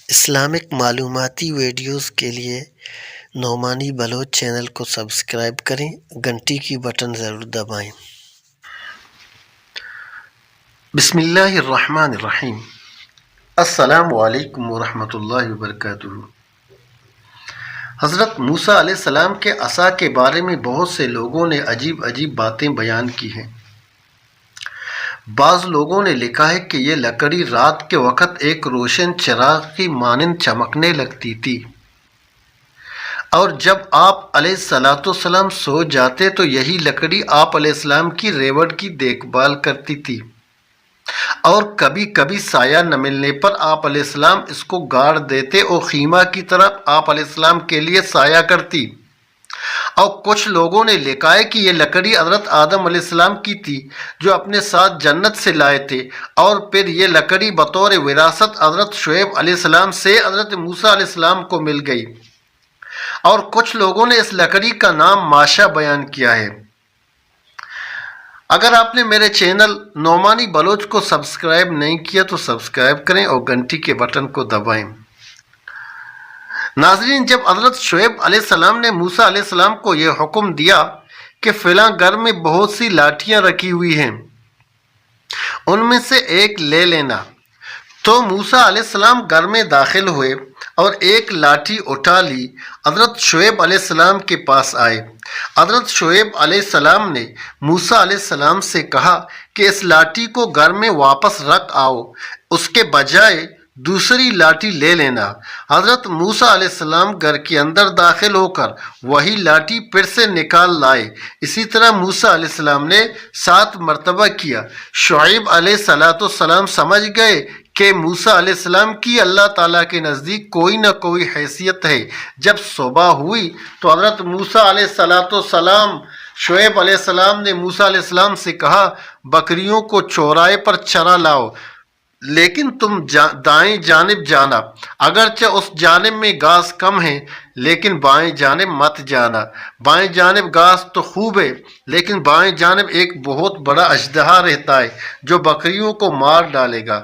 Islamic معلوماتی videos کے لیے نعمانی بلوچ چینل کو سبسکرائب کریں، گھنٹی کی بٹن ضرور دبائیں۔ بسم اللہ الرحمن الرحیم۔ السلام علیکم ورحمۃ اللہ وبرکاتہ۔ حضرت موسیٰ علیہ السلام کے عصا کے بارے میں بہت سے لوگوں نے عجیب عجیب باتیں بیان کی ہیں۔ بعض لوگوں نے لکھا ہے کہ یہ لکڑی رات کے وقت ایک روشن چراغ کی مانند چمکنے لگتی تھی، اور جب آپ علیہ السلام سو جاتے تو یہی لکڑی آپ علیہ السلام کی ریوڑ کی دیکھ بھال کرتی تھی، اور کبھی کبھی سایہ نہ ملنے پر آپ علیہ السلام اس کو گاڑ دیتے اور خیمہ کی طرف آپ علیہ السلام کے لیے سایہ کرتی۔ اور کچھ لوگوں نے لکھا ہے کہ یہ لکڑی حضرت آدم علیہ السلام کی تھی جو اپنے ساتھ جنت سے لائے تھے، اور پھر یہ لکڑی بطور وراثت حضرت شعیب علیہ السلام سے حضرت موسیٰ علیہ السلام کو مل گئی، اور کچھ لوگوں نے اس لکڑی کا نام ماشا بیان کیا ہے۔ اگر آپ نے میرے چینل نعمانی بلوچ کو سبسکرائب نہیں کیا تو سبسکرائب کریں اور گھنٹی کے بٹن کو دبائیں۔ ناظرین، جب حضرت شعیب علیہ السلام نے موسیٰ علیہ السلام کو یہ حکم دیا کہ فلاں گھر میں بہت سی لاٹھیاں رکھی ہوئی ہیں، ان میں سے ایک لے لینا، تو موسیٰ علیہ السلام گھر میں داخل ہوئے اور ایک لاٹھی اٹھا لی، حضرت شعیب علیہ السلام کے پاس آئے۔ حضرت شعیب علیہ السلام نے موسیٰ علیہ السلام سے کہا کہ اس لاٹھی کو گھر میں واپس رکھ آؤ، اس کے بجائے دوسری لاٹھی لے لینا۔ حضرت موسیٰ علیہ السلام گھر کے اندر داخل ہو کر وہی لاٹھی پھر سے نکال لائے۔ اسی طرح موسیٰ علیہ السلام نے 7 مرتبہ کیا۔ شعیب علیہ السلام سمجھ گئے کہ موسیٰ علیہ السلام کی اللہ تعالیٰ کے نزدیک کوئی نہ کوئی حیثیت ہے۔ جب صبح ہوئی تو حضرت موسیٰ علیہ السلام شعیب علیہ السلام نے موسیٰ علیہ السلام سے کہا، بکریوں کو چوراہے پر چرا لاؤ، لیکن تم دائیں جانب جانا، اگرچہ اس جانب میں گھاس کم ہے لیکن بائیں جانب مت جانا۔ بائیں جانب گھاس تو خوب ہے لیکن بائیں جانب ایک بہت بڑا اژدہا رہتا ہے جو بکریوں کو مار ڈالے گا۔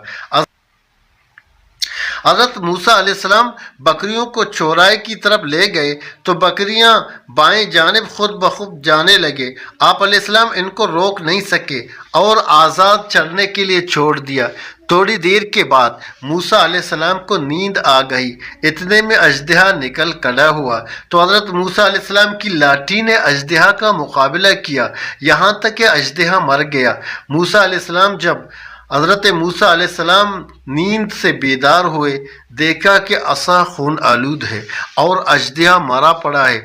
حضرت موسیٰ علیہ السلام بکریوں کو چوراہے کی طرف لے گئے تو بکریاں بائیں جانب خود بخود جانے لگے۔ آپ علیہ السلام ان کو روک نہیں سکے اور آزاد چرنے کے لیے چھوڑ دیا۔ تھوڑی دیر کے بعد موسیٰ علیہ السلام کو نیند آ گئی، اتنے میں اژدہا نکل کھڑا ہوا تو حضرت موسیٰ علیہ السلام کی لاٹھی نے اژدہا کا مقابلہ کیا، یہاں تک کہ اژدہا مر گیا۔ موسیٰ علیہ السلام جب حضرت موسیٰ علیہ السلام نیند سے بیدار ہوئے، دیکھا کہ عصا خون آلود ہے اور اژدہا مرا پڑا ہے۔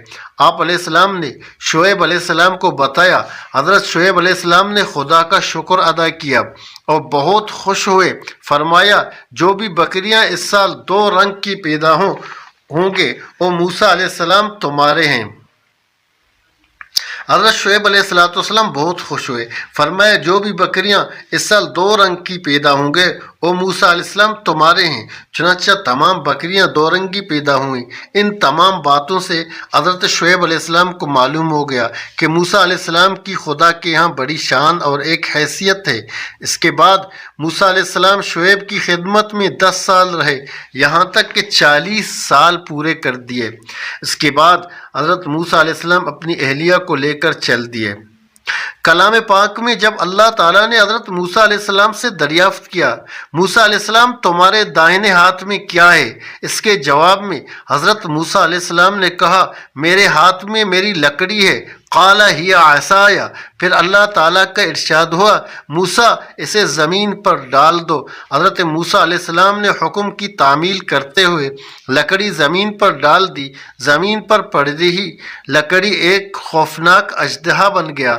آپ علیہ السلام نے شعیب علیہ السلام کو بتایا۔ حضرت شعیب علیہ السلام نے خدا کا شکر ادا کیا اور بہت خوش ہوئے، فرمایا جو بھی بکریاں اس سال 2 رنگ کی پیدا ہوں گے وہ موسیٰ علیہ السلام تمہارے ہیں۔ حضرت شعیب علیہ السلام بہت خوش ہوئے، فرمایا جو بھی بکریاں اس سال 2 رنگ کی پیدا ہوں گے وہ موسیٰ علیہ السلام تمہارے ہیں۔ چنانچہ تمام بکریاں 2 رنگی پیدا ہوئیں۔ ان تمام باتوں سے حضرت شعیب علیہ السلام کو معلوم ہو گیا کہ موسیٰ علیہ السلام کی خدا کے ہاں بڑی شان اور ایک حیثیت ہے۔ اس کے بعد موسیٰ علیہ السلام شعیب کی خدمت میں 10 سال رہے، یہاں تک کہ 40 سال پورے کر دیے۔ اس کے بعد حضرت موسیٰ علیہ السلام اپنی اہلیہ کو لے کر چل دیے۔ کلام پاک میں جب اللہ تعالیٰ نے حضرت موسیٰ علیہ السلام سے دریافت کیا، موسیٰ علیہ السلام تمہارے دائیں ہاتھ میں کیا ہے؟ اس کے جواب میں حضرت موسیٰ علیہ السلام نے کہا، میرے ہاتھ میں میری لکڑی ہے۔ قال ہی عصای، پھر اللہ تعالیٰ کا ارشاد ہوا، موسیٰ اسے زمین پر ڈال دو۔ حضرت موسیٰ علیہ السلام نے حکم کی تعمیل کرتے ہوئے لکڑی زمین پر ڈال دی۔ زمین پر پڑتے ہی لکڑی ایک خوفناک اژدہا بن گیا،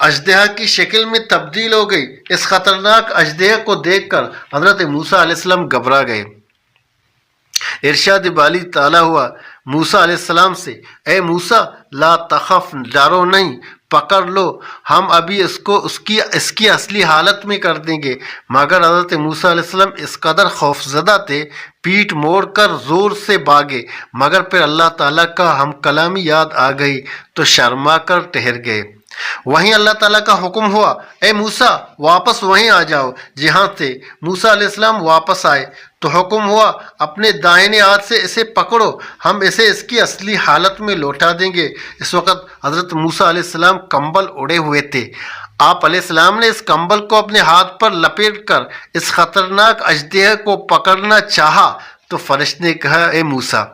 اژدہا کی شکل میں تبدیل ہو گئی۔ اس خطرناک اژدہے کو دیکھ کر حضرت موسیٰ علیہ السلام گھبرا گئے۔ ارشاد باری تعالیٰ ہوا موسیٰ علیہ السلام سے، اے موسیٰ لا تخف، ڈرو نہیں، پکڑ لو، ہم ابھی اس کی اصلی حالت میں کر دیں گے۔ مگر حضرت موسیٰ علیہ السلام اس قدر خوفزدہ تھے، پیٹھ موڑ کر زور سے بھاگے، مگر پھر اللہ تعالیٰ کا ہم کلامی یاد آ گئی تو شرما کر ٹھہر گئے۔ وہیں اللہ تعالیٰ کا حکم ہوا، اے موسیٰ واپس وہیں آ جاؤ جہاں تھے۔ موسیٰ علیہ السلام واپس آئے تو حکم ہوا اپنے دائنے ہاتھ سے اسے پکڑو، ہم اسے اس کی اصلی حالت میں لوٹا دیں گے۔ اس وقت حضرت موسیٰ علیہ السلام کمبل اڑے ہوئے تھے۔ آپ علیہ السلام نے اس کمبل کو اپنے ہاتھ پر لپیٹ کر اس خطرناک اژدہا کو پکڑنا چاہا تو فرشتے نے کہا اے موسیٰ،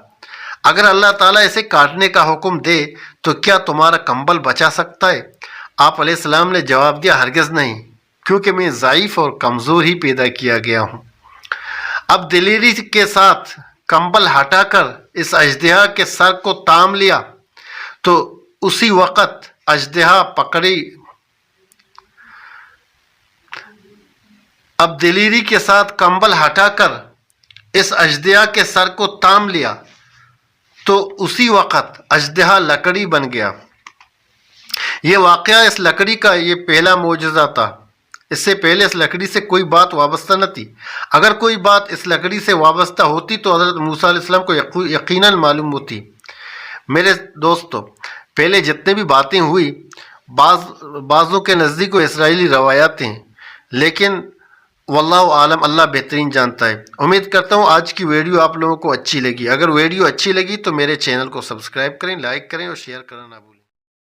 اگر اللہ تعالیٰ اسے کاٹنے کا حکم دے تو کیا تمہارا کمبل بچا سکتا ہے؟ آپ علیہ السلام نے جواب دیا ہرگز نہیں، کیونکہ میں ضعیف اور کمزور ہی پیدا کیا گیا ہوں۔ اب دلیری کے ساتھ کمبل ہٹا کر اس اژدہا کے سر کو تام لیا تو اسی وقت اژدہا پکڑی اب دلیری کے ساتھ کمبل ہٹا کر اس اژدہا کے سر کو تام لیا تو اسی وقت اژدہا لکڑی بن گیا۔ یہ واقعہ اس لکڑی کا یہ پہلا معجزہ تھا۔ اس سے پہلے اس لکڑی سے کوئی بات وابستہ نہ تھی۔ اگر کوئی بات اس لکڑی سے وابستہ ہوتی تو حضرت موسیٰ علیہ السلام کو یقیناً معلوم ہوتی۔ میرے دوستو، پہلے جتنے بھی باتیں ہوئی بعضوں کے نزدیک وہ اسرائیلی روایات ہیں، لیکن واللہ عالم، اللہ بہترین جانتا ہے۔ امید کرتا ہوں آج کی ویڈیو آپ لوگوں کو اچھی لگی۔ اگر ویڈیو اچھی لگی تو میرے چینل کو سبسکرائب کریں، لائک کریں اور شیئر کرنا نہ بھولیں۔